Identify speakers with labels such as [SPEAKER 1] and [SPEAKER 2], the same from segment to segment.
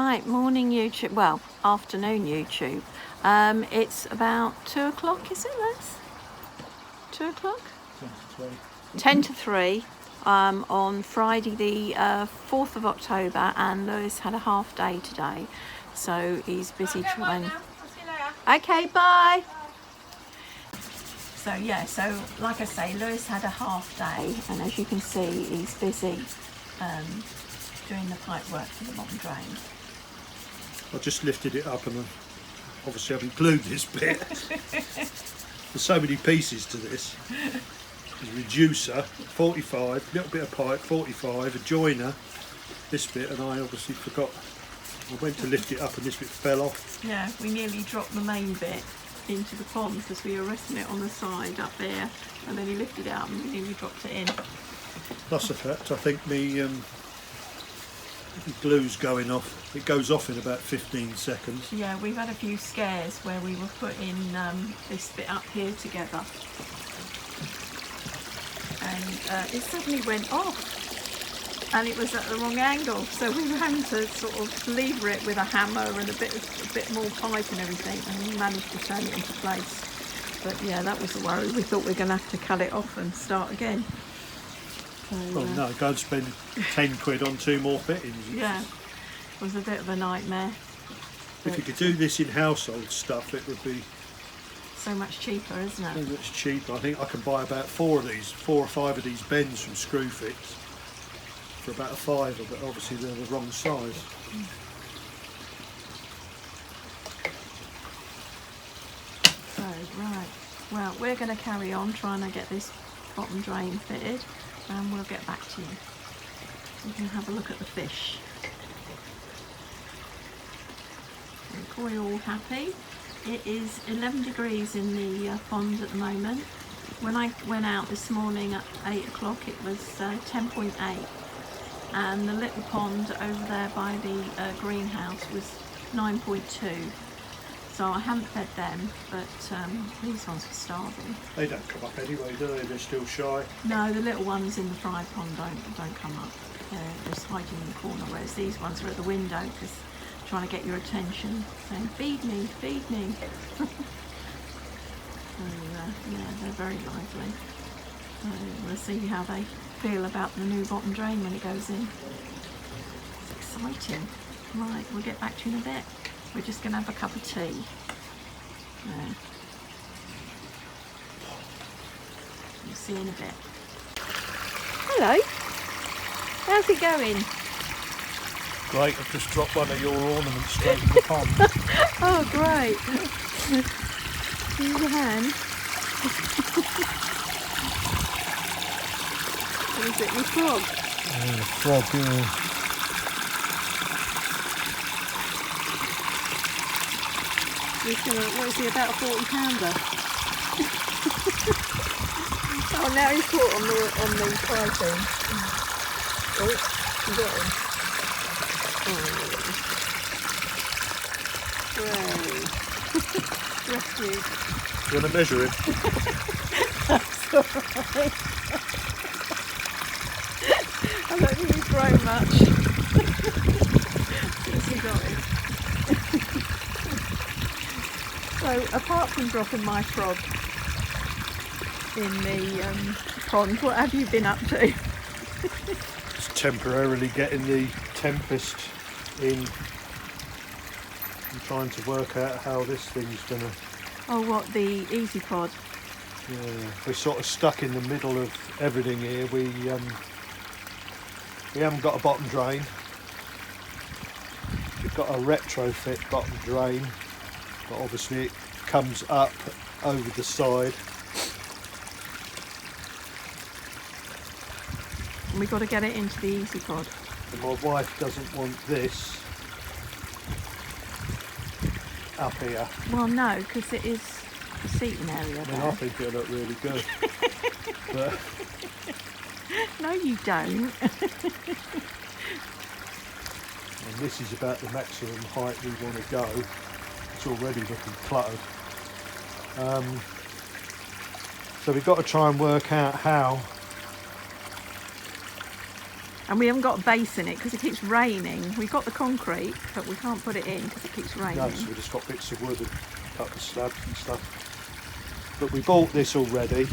[SPEAKER 1] Right, morning YouTube, well, afternoon YouTube. It's about 2 o'clock, is it, Liz? 2 o'clock? 10 to 3 on Friday the 4th of October, and Lewis had a half day today, so he's busy trying. Okay, bye. So yeah, so like I say, Lewis had a half day, and as you can see, he's busy doing the pipe work for the bottom drain.
[SPEAKER 2] I just lifted it up and I obviously haven't glued this bit. There's so many pieces to this. There's a reducer, 45, little bit of pipe, 45, a joiner, this bit, and I obviously forgot. I went to lift it up and this bit fell off.
[SPEAKER 1] Yeah, we nearly dropped the main bit into the pond because we were resting it on the side up there, and then he lifted it up and we nearly dropped it in.
[SPEAKER 2] Plus the fact, I think the glue's going off. It goes off in about 15 seconds.
[SPEAKER 1] Yeah, we've had a few scares where we were putting this bit up here together, and it suddenly went off. And it was at the wrong angle, so we were having to sort of lever it with a hammer and a bit more pipe and everything, and we managed to turn it into place. But yeah, that was the worry. We thought we were going to have to cut it off and start again. So,
[SPEAKER 2] oh no, go and spend 10 quid on 2 more fittings.
[SPEAKER 1] Yeah, it was a bit of a nightmare.
[SPEAKER 2] If you could do this in household stuff, it would be
[SPEAKER 1] so much cheaper, isn't it?
[SPEAKER 2] so much cheaper. I think I can buy about 4 or 5 of these bends from Screwfix for about a £5, but obviously they're the wrong size.
[SPEAKER 1] So, right, well, we're going to carry on trying to get this bottom drain fitted, and we'll get back to you. We can have a look at the fish. So, Koi all happy. It is 11 degrees in the pond at the moment. When I went out this morning at 8 o'clock, it was 10.8. And the little pond over there by the greenhouse was 9.2. So I haven't fed them, but these ones were starving.
[SPEAKER 2] They don't come up anyway, do they? They're still shy.
[SPEAKER 1] No, the little ones in the fry pond don't come up. They're just hiding in the corner, whereas these ones are at the window because trying to get your attention, saying, feed me, feed me. So yeah, they're very lively. So we'll see how they feel about the new bottom drain when it goes in. It's exciting. Right, we'll get back to you in a bit. We're just going to have a cup of tea. Yeah. We'll see you in a bit. Hello. How's it going?
[SPEAKER 2] Great, I've just dropped one of your ornaments straight in the pond.
[SPEAKER 1] Oh, great. Use your hand. What is it, your frog?
[SPEAKER 2] Frog, yeah.
[SPEAKER 1] What is he, about a 40-pounder? Oh, now he's caught on the fry thing. Oh, you got him. Oh, great. Rescued.
[SPEAKER 2] You want to measure him?
[SPEAKER 1] That's alright. I don't think he's grown much since you got him. So, apart from dropping my frog in the pond, what have you been up to?
[SPEAKER 2] Just temporarily getting the Tempest in and trying to work out how this thing's going to...
[SPEAKER 1] Oh, what, the Easy Pod?
[SPEAKER 2] Yeah, we're sort of stuck in the middle of everything here. We haven't got a bottom drain. We've got a retrofit bottom drain, but obviously it comes up over the side.
[SPEAKER 1] And we've got to get it into the Easy Pod.
[SPEAKER 2] And my wife doesn't want this up here.
[SPEAKER 1] Well, no, because it is a seating area
[SPEAKER 2] I
[SPEAKER 1] there.
[SPEAKER 2] mean, I think it'll look really good. But
[SPEAKER 1] no, you don't.
[SPEAKER 2] and this is about the maximum height we want to go. It's already looking cluttered. So we've got to try and work out how
[SPEAKER 1] And we haven't got a base in it because it keeps raining. We've got the concrete, but we can't put it in because it keeps raining.
[SPEAKER 2] No, so we've just got bits of wood and a couple of slabs and stuff. But we bought this already.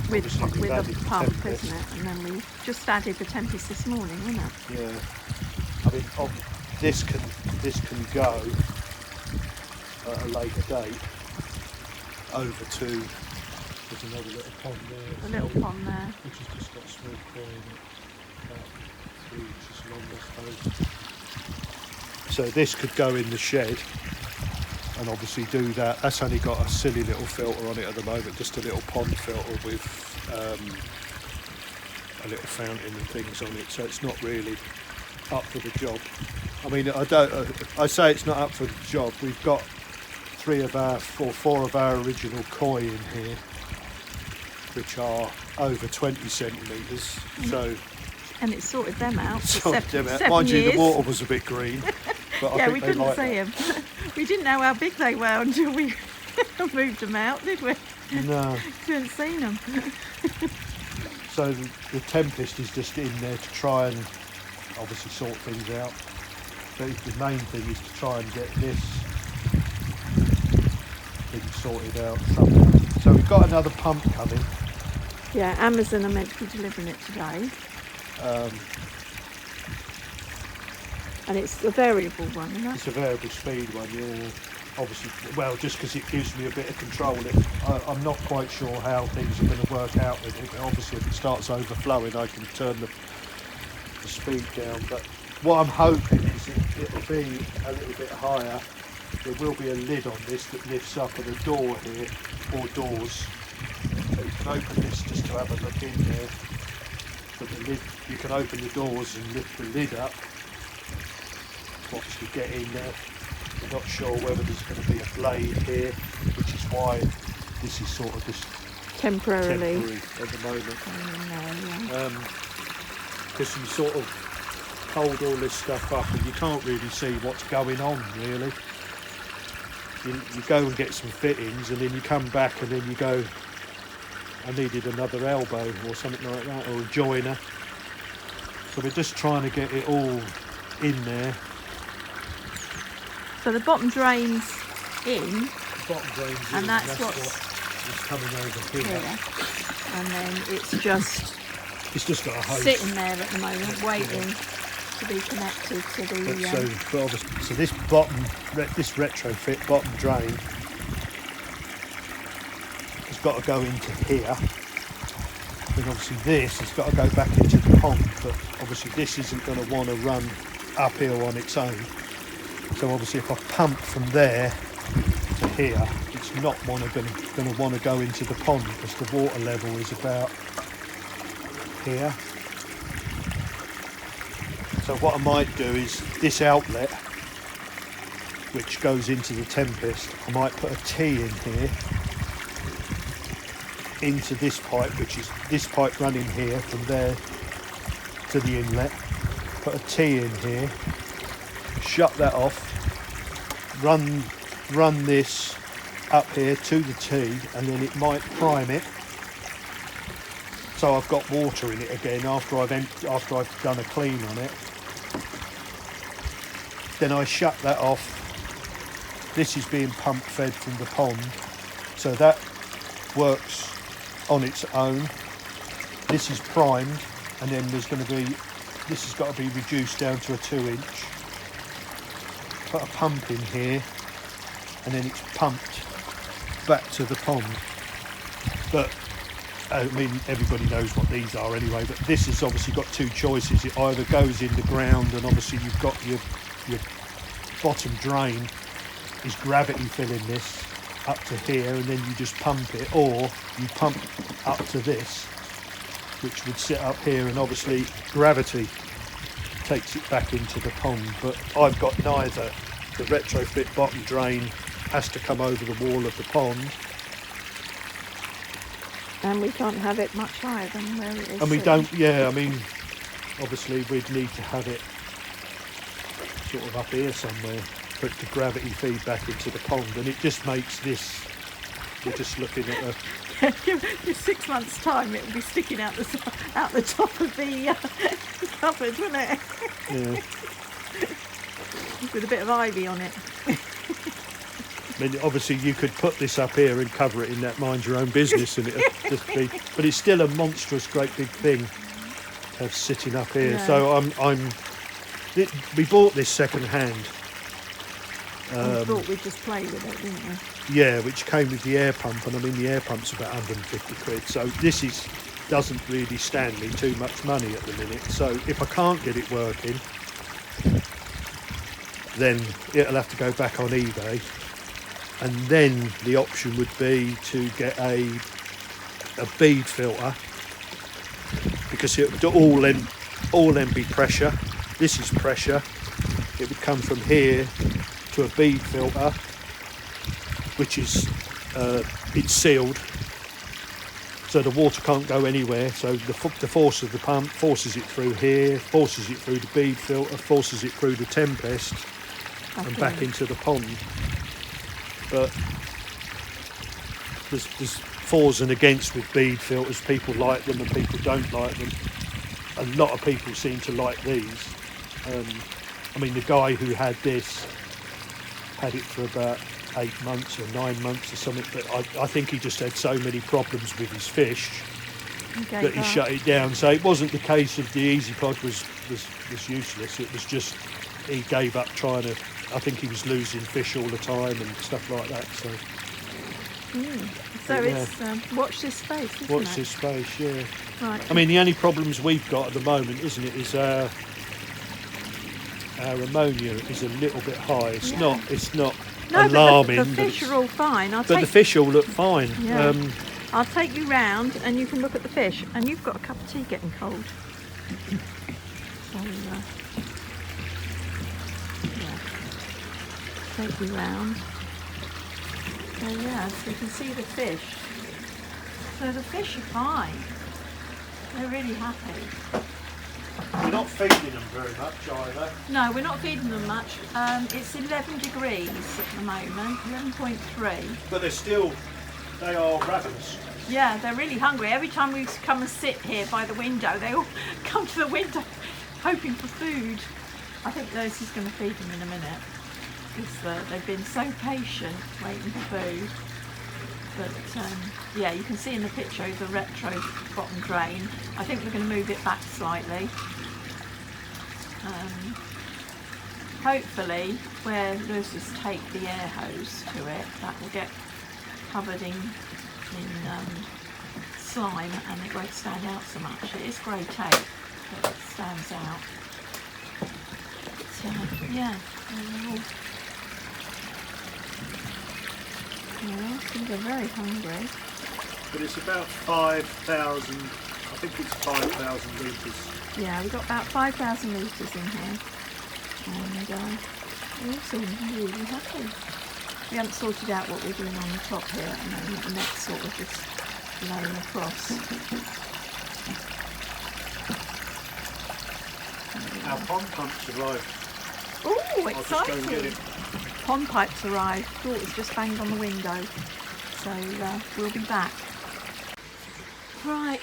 [SPEAKER 1] With
[SPEAKER 2] Obviously,
[SPEAKER 1] a
[SPEAKER 2] we've
[SPEAKER 1] pump,
[SPEAKER 2] added the
[SPEAKER 1] isn't it? And then we just added the Tempest this morning, isn't it?
[SPEAKER 2] Yeah. I mean, this can go at a later date over to. There's another little pond there.
[SPEAKER 1] A little pond there.
[SPEAKER 2] Which has just got a small pool in it, about 3 inches long, I suppose. So this could go in the shed and obviously do that. That's only got a silly little filter on it at the moment, just a little pond filter with a little fountain and things on it. So it's not really up for the job. I mean, I say it's not up for the job. We've got 4 of our original koi in here, which are over 20 centimetres. So,
[SPEAKER 1] and it sorted them out.
[SPEAKER 2] sorted them out.
[SPEAKER 1] 7
[SPEAKER 2] Mind you,
[SPEAKER 1] years.
[SPEAKER 2] the water was a bit green, but
[SPEAKER 1] Yeah,
[SPEAKER 2] I
[SPEAKER 1] we
[SPEAKER 2] think they
[SPEAKER 1] couldn't
[SPEAKER 2] like
[SPEAKER 1] see
[SPEAKER 2] that.
[SPEAKER 1] them. We didn't know how big they were until we moved them out, did we?
[SPEAKER 2] No.
[SPEAKER 1] Couldn't see them.
[SPEAKER 2] So the Tempest is just in there to try and obviously sort things out. But the main thing is to try and get this thing sorted out somehow. So we've got another pump coming.
[SPEAKER 1] Yeah, Amazon are meant to be delivering it today. And it's a variable one, isn't it?
[SPEAKER 2] It's a variable speed one, yeah. Obviously, well, just because it gives me a bit of control. I'm not quite sure how things are going to work out with it. But obviously, if it starts overflowing, I can turn the speed down. But what I'm hoping is it'll be a little bit higher. There will be a lid on this that lifts up and a door here, or doors. So you can open this just to have a look in there. But the lid, you can open the doors and lift the lid up. Obviously get in there. I'm not sure whether there's going to be a blade here, which is why this is sort of just
[SPEAKER 1] Temporary
[SPEAKER 2] at the moment.
[SPEAKER 1] Yeah.
[SPEAKER 2] Because you sort of hold all this stuff up and you can't really see what's going on really. You go and get some fittings and then you come back and then you go, I needed another elbow or something like that, or a joiner. So we're just trying to get it all in there.
[SPEAKER 1] So the bottom drain's in,
[SPEAKER 2] The bottom drains in,
[SPEAKER 1] and that's
[SPEAKER 2] what
[SPEAKER 1] what's
[SPEAKER 2] is coming over here.
[SPEAKER 1] here. And then it's
[SPEAKER 2] Just got a hose.
[SPEAKER 1] sitting there at the moment, waiting to be connected to the.
[SPEAKER 2] So this retrofit bottom drain has got to go into here. Then obviously this has got to go back into the pond, but obviously this isn't going to want to run uphill on its own. So obviously if I pump from there to here, it's not going to want to go into the pond because the water level is about here. So what I might do is this outlet, which goes into the Tempest, I might put a T in here into this pipe, which is this pipe running here from there to the inlet. Put a T in here, shut that off, run this up here to the T, and then it might prime it. So I've got water in it again after I've done a clean on it. Then I shut that off. This is being pump fed from the pond, so that works on its own. This is primed, and then this has got to be reduced down to a 2-inch. Put a pump in here, and then it's pumped back to the pond. But I mean, everybody knows what these are anyway, but this has obviously got two choices. It either goes in the ground, and obviously you've got your bottom drain is gravity filling this up to here, and then you just pump it, or you pump up to this, which would sit up here, and obviously gravity takes it back into the pond. But I've got neither. The retrofit bottom drain has to come over the wall of the pond,
[SPEAKER 1] And we can't have it much higher than where it is.
[SPEAKER 2] and we
[SPEAKER 1] sitting.
[SPEAKER 2] don't. Yeah, I mean, obviously we'd need to have it sort of up here somewhere for the gravity feed back into the pond, and it just makes this. We're just looking at
[SPEAKER 1] in 6 months' time, it will be sticking out the top of the cupboard, wouldn't it?
[SPEAKER 2] Yeah.
[SPEAKER 1] With a bit of ivy on it.
[SPEAKER 2] I mean, obviously you could put this up here and cover it in that mind your own business, and it'd just be. But it's still a monstrous, great big thing to have sitting up here.
[SPEAKER 1] Yeah.
[SPEAKER 2] So we bought this second hand.
[SPEAKER 1] I thought we'd just play with it, didn't we?
[SPEAKER 2] Yeah, which came with the air pump, and I mean the air pump's about 150 quid. So this doesn't really stand me too much money at the minute. So if I can't get it working, then it'll have to go back on eBay. And then the option would be to get a bead filter, because it would all then be pressure. This is pressure. It would come from here to a bead filter, which is it's sealed, so the water can't go anywhere. So the force of the pump forces it through here, forces it through the bead filter, forces it through the tempest, and back into the pond. But there's fors and against with bead filters. People like them and people don't like them. A lot of people seem to like these. I mean, the guy who had this had it for about 8 months or 9 months or something, but I think he just had so many problems with his fish that he shut it down. So it wasn't the case of the Easy Pod was useless. It was just he gave up trying to. I think he was losing fish all the time and stuff like that. So,
[SPEAKER 1] so it's watch this space, isn't it?
[SPEAKER 2] Watch this space, yeah.
[SPEAKER 1] Right.
[SPEAKER 2] I mean, the only problems we've got at the moment, isn't it, is our ammonia is a little bit high. It's not alarming.
[SPEAKER 1] But the fish are all fine.
[SPEAKER 2] The fish all look fine.
[SPEAKER 1] Yeah. I'll take you round and you can look at the fish. And you've got a cup of tea getting cold. So, take you round. So yeah, so you can see the fish. So the fish are fine. They're really happy.
[SPEAKER 2] We're not feeding them very much either.
[SPEAKER 1] No, we're not feeding them much. It's 11 degrees at the moment, 11.3.
[SPEAKER 2] But they are ravenous.
[SPEAKER 1] Yeah, they're really hungry. Every time we come and sit here by the window, they all come to the window hoping for food. I think Lucy's going to feed them in a minute, because they've been so patient waiting for food. But yeah, you can see in the picture the retro bottom drain. I think we're going to move it back slightly. Hopefully, where Lucy's take the air hose to it, that will get covered in slime and it won't stand out so much. It is grey tape, but it stands out. But, yeah, I think they're very hungry.
[SPEAKER 2] But it's about 5,000, I think it's 5,000 litres.
[SPEAKER 1] Yeah, we've got about 5,000 litres in here. And they all seem really happy. We haven't sorted out what we're doing on the top here at the moment, and that's sort of just laying across.
[SPEAKER 2] Our pond pumps arrived.
[SPEAKER 1] Oh,
[SPEAKER 2] I'll just go and get
[SPEAKER 1] exciting!
[SPEAKER 2] it.
[SPEAKER 1] Pond pipes arrived. Daughter's just banged on the window. So we'll be back. Right,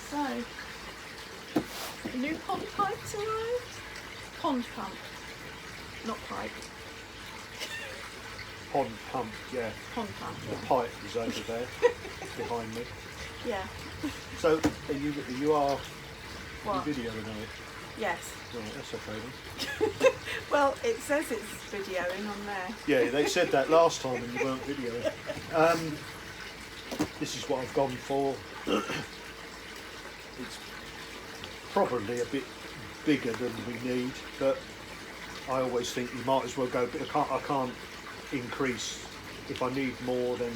[SPEAKER 1] so the new pond pipes arrived. Pond pump, not pipe.
[SPEAKER 2] Pond pump, yeah.
[SPEAKER 1] Pond pump.
[SPEAKER 2] The pipe is over there, behind me.
[SPEAKER 1] Yeah.
[SPEAKER 2] So, you are
[SPEAKER 1] What?
[SPEAKER 2] videoing it?
[SPEAKER 1] Yes.
[SPEAKER 2] Right, that's okay then.
[SPEAKER 1] Well, it says it's videoing on there.
[SPEAKER 2] Yeah, they said that last time and you weren't videoing. This is what I've gone for. It's probably a bit bigger than we need, but I always think you might as well go. I can't increase if I need more than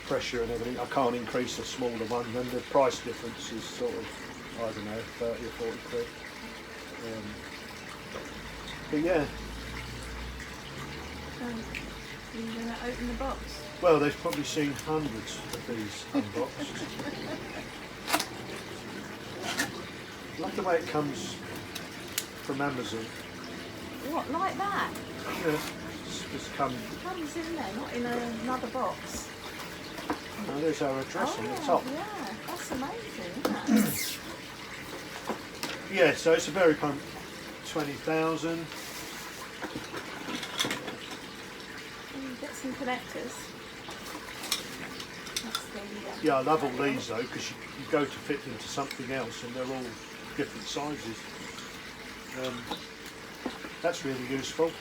[SPEAKER 2] pressure and everything. I can't increase a smaller one, and the price difference is sort of, I don't know, 30 or 40 quid. But yeah.
[SPEAKER 1] So, are you going to open the box?
[SPEAKER 2] Well, they've probably seen hundreds of these unboxed. I like the way it comes from Amazon.
[SPEAKER 1] What, like that?
[SPEAKER 2] Yeah, it's come.
[SPEAKER 1] It comes in there, not in another box.
[SPEAKER 2] Now there's our address on the top.
[SPEAKER 1] Yeah, that's amazing, isn't it?
[SPEAKER 2] Yeah, so it's a very pump, 20,000.
[SPEAKER 1] Get some connectors. That's the,
[SPEAKER 2] Yeah, I love all these though, because you go to fit them to something else and they're all different sizes. That's really useful.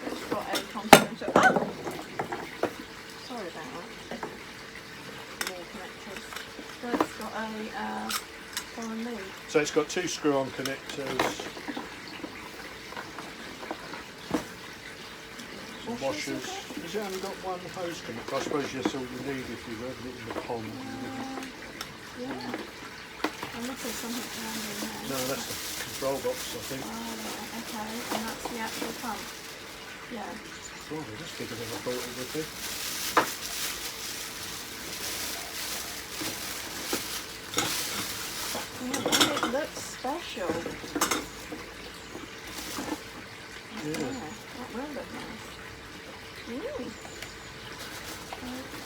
[SPEAKER 1] It's got a complementary. Oh! Sorry about that. More connectors. So it's got a foreign lead.
[SPEAKER 2] So it's got 2 screw-on connectors, some washers. Has it only got 1 hose connector? I suppose that's all you need if you're working it in the pond.
[SPEAKER 1] Yeah. Unless there's something around in there.
[SPEAKER 2] No, that's the control box, I think.
[SPEAKER 1] Oh, right, okay. And that's the actual pump. Yeah.
[SPEAKER 2] Oh, that's bigger than I thought it would be.
[SPEAKER 1] Yeah, it looks special.
[SPEAKER 2] Yeah.
[SPEAKER 1] That will look nice. Ooh.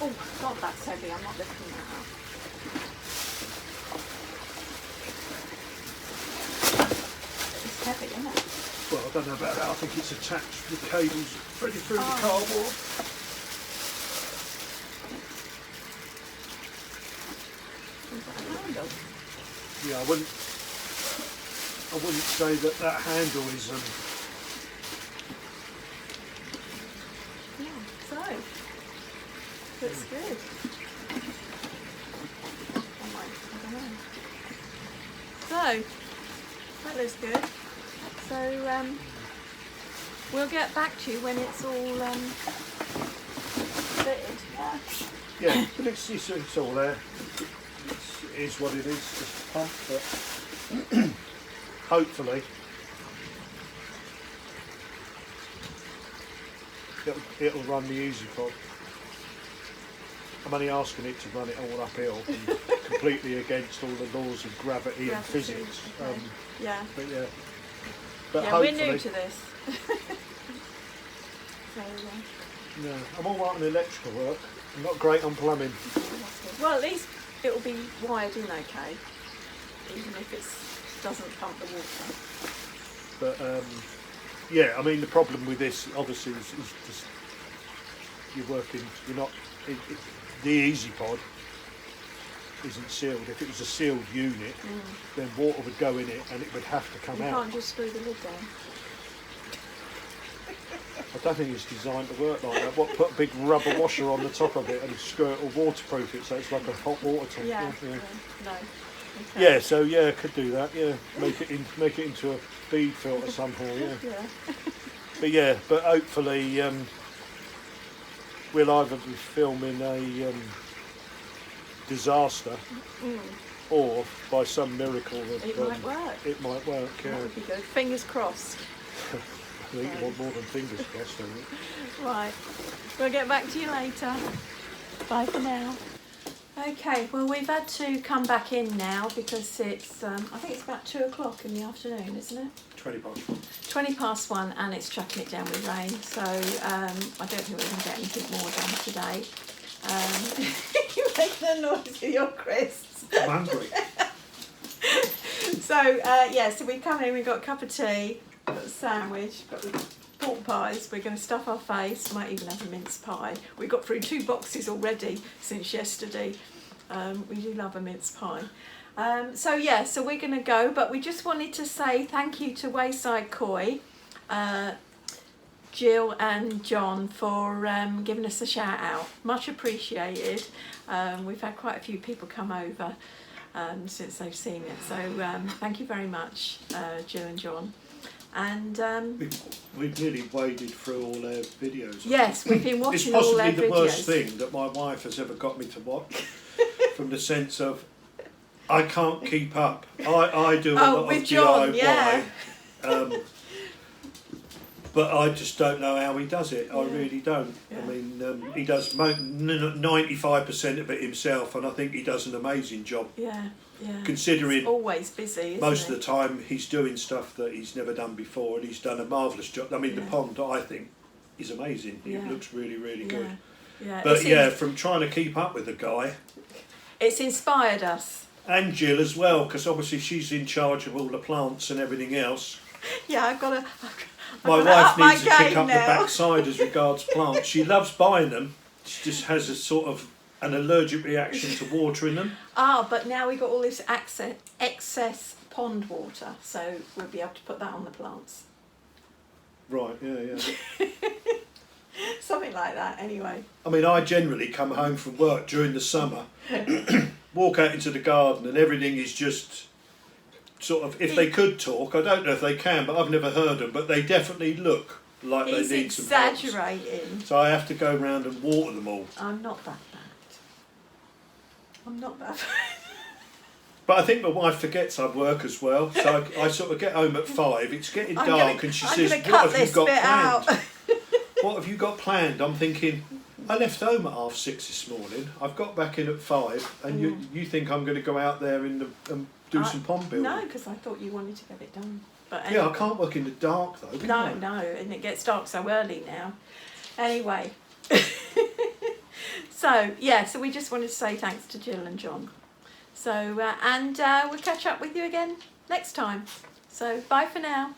[SPEAKER 1] Oh, God, that's heavy. I'm not lifting that up. It's heavy, isn't it?
[SPEAKER 2] Well, I don't know about that. I think it's attached with cables ready through the cardboard.
[SPEAKER 1] Is that a handle?
[SPEAKER 2] Yeah, I wouldn't say that handle is
[SPEAKER 1] Yeah, so. Looks good. Oh my, I don't know. So, that looks good. So, we'll get back to you when it's all fitted.
[SPEAKER 2] yeah, but it's all there. It is what it is, just a pump, but hopefully it'll run the easy pod. I'm only asking it to run it all uphill, and completely against all the laws of gravity and physics.
[SPEAKER 1] Okay. Yeah.
[SPEAKER 2] But yeah,
[SPEAKER 1] We're new to this. So,
[SPEAKER 2] no, I'm all right on electrical work. I'm not great on plumbing.
[SPEAKER 1] well, at least it will be wired in okay, even if it doesn't pump the water.
[SPEAKER 2] But yeah, I mean the problem with this obviously is just you're not. The easy pod isn't sealed. If it was a sealed unit, then water would go in it and it would have to come out.
[SPEAKER 1] You can't just screw the lid down.
[SPEAKER 2] I don't think it's designed to work like that. What, put a big rubber washer on the top of it and screw it or waterproof it so it's like a hot water tank.
[SPEAKER 1] Yeah. No. Okay.
[SPEAKER 2] Yeah, so yeah, could do that. Yeah, make it into a bead filter somehow. Yeah. But hopefully we'll either be filming a disaster, or by some miracle that
[SPEAKER 1] it might work.
[SPEAKER 2] It might work. Yeah.
[SPEAKER 1] That would be good. Fingers crossed.
[SPEAKER 2] I think you want more than fingers crossed, don't you?
[SPEAKER 1] Right, we'll get back to you later. Bye for now. Okay, well we've had to come back in now because it's, I think it's about 2 o'clock in the afternoon, isn't it?
[SPEAKER 2] 20 past 1.
[SPEAKER 1] 20 past 1 and it's chucking it down with rain, so I don't think we're going to get anything more done today. You make the noise with your crisps.
[SPEAKER 2] I'm hungry.
[SPEAKER 1] So, so we've come in, we've got a cup of tea, got a sandwich, got the pork pies, we're going to stuff our face, might even have a mince pie. We got through 2 boxes already since yesterday. We do love a mince pie. So we're going to go, but we just wanted to say thank you to Wayside Koi, Jill and John for giving us a shout out. Much appreciated. We've had quite a few people come over since they've seen it, so thank you very much, Jill and John. And
[SPEAKER 2] we've nearly waded through all their videos.
[SPEAKER 1] Yes, we've been watching all their videos.
[SPEAKER 2] It's possibly the worst thing that my wife has ever got me to watch, from the sense of I can't keep up. I do a lot of
[SPEAKER 1] John,
[SPEAKER 2] DIY,
[SPEAKER 1] yeah.
[SPEAKER 2] but I just don't know how he does it.
[SPEAKER 1] Yeah.
[SPEAKER 2] I really don't.
[SPEAKER 1] Yeah.
[SPEAKER 2] I mean, he does 95% of it himself, and I think he does an amazing job.
[SPEAKER 1] Yeah. Yeah.
[SPEAKER 2] Considering
[SPEAKER 1] he's always busy, isn't
[SPEAKER 2] most
[SPEAKER 1] he?
[SPEAKER 2] of the time he's doing stuff that he's never done before, and he's done a marvellous job. I mean, the pond, I think, is amazing. It looks really, really good.
[SPEAKER 1] Yeah,
[SPEAKER 2] But yeah, from trying to keep up with the guy.
[SPEAKER 1] It's inspired us.
[SPEAKER 2] And Jill as well, because obviously she's in charge of all the plants and everything else.
[SPEAKER 1] Yeah, I've got to.
[SPEAKER 2] My wife needs to pick up
[SPEAKER 1] now.
[SPEAKER 2] the backside as regards plants. She loves buying them. She just has a sort of an allergic reaction to watering them.
[SPEAKER 1] But now we've got all this excess pond water, so we'll be able to put that on the plants.
[SPEAKER 2] Right, yeah.
[SPEAKER 1] Something like that, anyway.
[SPEAKER 2] I mean, I generally come home from work during the summer, walk out into the garden, and everything is just sort of, if they could talk, I don't know if they can, but I've never heard them, but they definitely look like they need some help.
[SPEAKER 1] He's exaggerating.
[SPEAKER 2] So I have to go round and water them all.
[SPEAKER 1] I'm not that bad. I'm not that bad.
[SPEAKER 2] But I think my wife forgets I work as well, so I sort of get home at 5, it's getting dark, and she says, what have you got planned? What have you got planned? I'm thinking, I left home at 6:30 this morning, I've got back in at 5, and you think I'm going to go out there and do some pond building?
[SPEAKER 1] No, because I thought you wanted to get it done. But
[SPEAKER 2] anyway. Yeah, I can't work in the dark though, can I?
[SPEAKER 1] No, and it gets dark so early now. Anyway. So we just wanted to say thanks to Jill and John. So, we'll catch up with you again next time. So, bye for now.